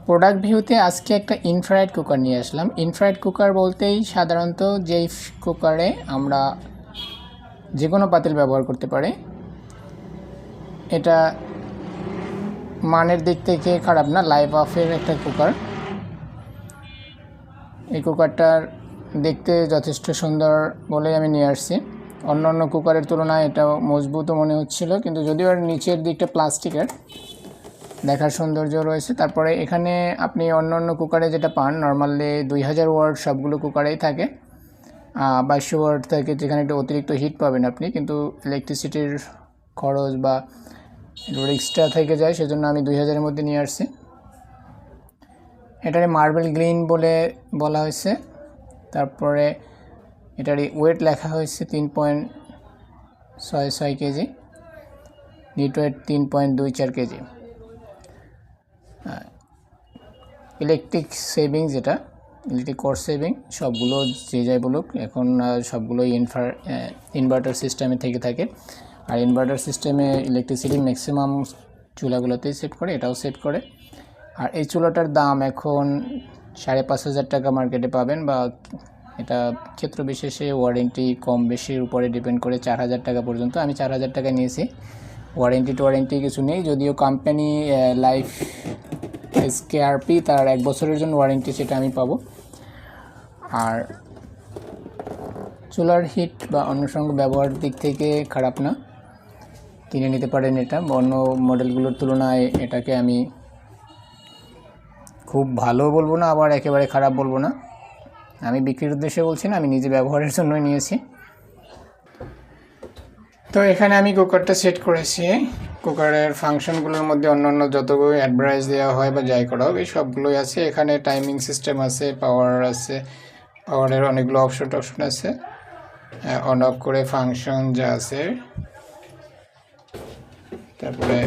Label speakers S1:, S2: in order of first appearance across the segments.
S1: Product ভিউতে আজকে একটা ইনফ্রারেড কুকার নিয়ে আসলাম। ইনফ্রারেড কুকার বলতেই সাধারণত যেই কুকারে আমরা যে কোনো পাতিল ব্যবহার করতে পারি। এটা মানের দিক থেকে খারাপ না, লাইভ অফের একটা কুকার। এই কুকারটার দেখতে যথেষ্ট সুন্দর বলেই আমি নিয়ে আসছি। অন্য কুকারের তুলনায় এটা মজবুতও মনে হচ্ছিল, কিন্তু যদিও এর নিচের দিকটা প্লাস্টিকের, দেখার সৌন্দর্য রয়েছে। তারপরে এখানে আপনি অন্য কুকারে যেটা পান নর্মালি 2000 ওয়াট সবগুলো কুকারেই থাকে, 2200 ওয়াট থাকে, যেখানে একটা অতিরিক্ত হিট পাবেন আপনি, কিন্তু ইলেকট্রিসিটির খরচ বা এক্সট্রা থেকে যায়, সেজন্য আমি 2000-এর মধ্যে নিয়ে আসছি। এটারে মার্বেল গ্রিন বলে বলা হয়েছে। তারপরে এটার ওয়েট লেখা হয়েছে 3.66 KG, net weight 3.24 KG. Electric saving, যেটা ইলেকট্রিক কস্ট সেভিং, সবগুলো যে যাই বলুক এখন সবগুলোই ইনভার্টার সিস্টেমে থেকে থাকে। আর ইনভার্টার সিস্টেমে ইলেকট্রিসিটি ম্যাক্সিমাম চুলাগুলোতেই সেভ করে, এটাও সেভ করে। আর এই চুলাটার দাম এখন 5500 টাকা মার্কেটে পাবেন, বা এটা ক্ষেত্র বিশেষে ওয়ারেন্টি কম বেশির উপরে ডিপেন্ড করে 4000 টাকা পর্যন্ত। আমি 4000 টাকা নিয়েছি। ওয়ারেন্টি কিছু নেই, যদিও কোম্পানি লাইফ এসকেআরপি তার 1 বছরের জন্য ওয়ারেন্টি, সেটা আমি পাবো। আর চুলার হিট বা অন্য সঙ্গে ব্যবহারের দিক থেকে খারাপ না, কিনে নিতে পারেন এটা। অন্য মডেলগুলোর তুলনায় এটাকে আমি খুব ভালো বলবো না, আবার একেবারে খারাপ বলবো না। আমি বিক্রির উদ্দেশ্যে বলছি না, আমি নিজে ব্যবহারের জন্যই নিয়েছি। তো এখানে আমি কুকারটা সেট করেছি। কুকারের ফাংশনগুলোর মধ্যে অন্যান্য যতগুলো অ্যাডভার্টাইজ দেওয়া হয় বা যাই করা হোক, এই সবগুলোই আছে। এখানে টাইমিং সিস্টেম আছে, পাওয়ার আছে, পাওয়ারের অনেকগুলো অপশন আছে, অন অফ করে ফাংশন যা আছে। তারপরে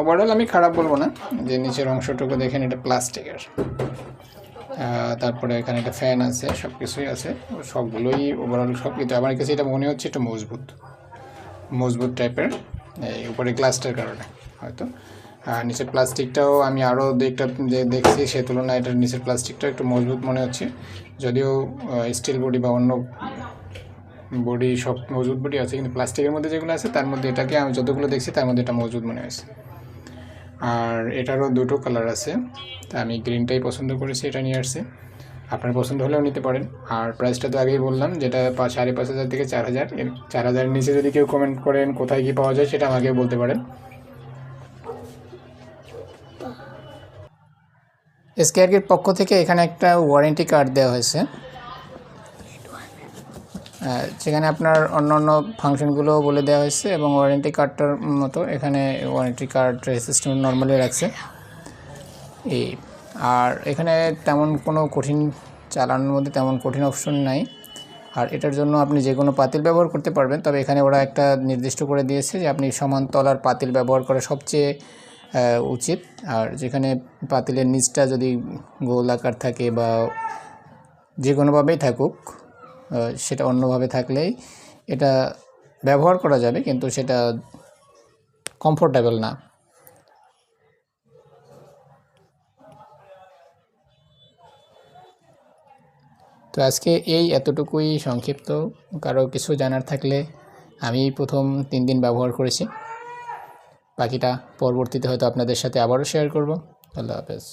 S1: ওভারঅল আমি খারাপ বলবো না, যে নিচের অংশটুকু দেখেন এটা প্লাস্টিকের। তারপরে এখানে একটা ফ্যান আছে, সব কিছুই আছে, সবগুলোই ওভারঅল সব কিছু আমার কাছে এটা মনে হচ্ছে একটু মজবুত টাইপের, এই উপরে গ্লাসটার কারণে হয়তো। আর নিচের প্লাস্টিকটাও আমি আরও দেখছি, সে তুলনায় এটার নিচের প্লাস্টিকটা একটু মজবুত মনে হচ্ছে। যদিও স্টিল বডি বা অন্য বডি সব মজবুত বডি আছে, কিন্তু প্লাস্টিকের মধ্যে যেগুলো আছে তার মধ্যে এটাকে আমি যতগুলো দেখছি তার মধ্যে এটা মজবুত মনে হয়েছে। আর এটারও দুটো কালার আছে, তা আমি গ্রিনটাই পছন্দ করেছি, এটা নিয়ে আসছি। আপনার পছন্দ হলেও নিতে পারেন। আর প্রাইসটা তো আগেই বললাম, যেটা 5500 থেকে 4000। 4000-এর নিচে যদি কেউ কমেন্ট করেন কোথায় কী পাওয়া যায়, সেটা আমাকে বলতে পারেন। এসকেআরপির পক্ষ থেকে এখানে একটা ওয়ারেন্টি কার্ড দেওয়া হয়েছে, যেখানে আপনার অন্য ফাংশনগুলো বলে দেওয়া হয়েছে, এবং ওয়ারেন্টি কার্ডটার মতো এখানে ওয়ারেন্টি কার্ড সিস্টেম নর্মালি রাখছে। আর এখানে তেমন কোনো কঠিন চালানোর মধ্যে তেমন কঠিন অপশন নাই। আর এটার জন্য আপনি যে কোনো পাতিল ব্যবহার করতে পারবেন, তবে এখানে ওরা একটা নির্দিষ্ট করে দিয়েছে যে আপনি সমান তলার পাতিল ব্যবহার করা সবচেয়ে উচিত। আর যেখানে পাতিলের নিচটা যদি গোল আকার থাকে বা যে কোনোভাবেই থাকুক, সেটা অন্যভাবে থাকলেই এটা ব্যবহার করা যাবে, কিন্তু সেটা কমফোর্টেবল না। তো আজকে এতটুকুই সংক্ষিপ্ত। কারো কিছু জানার থাকলে, আমি প্রথম 3 দিন ব্যবহার করেছি, বাকিটা পরবর্তীতে হয়তো আপনাদের সাথে আবারও শেয়ার করব। আল্লাহ হাফেজ।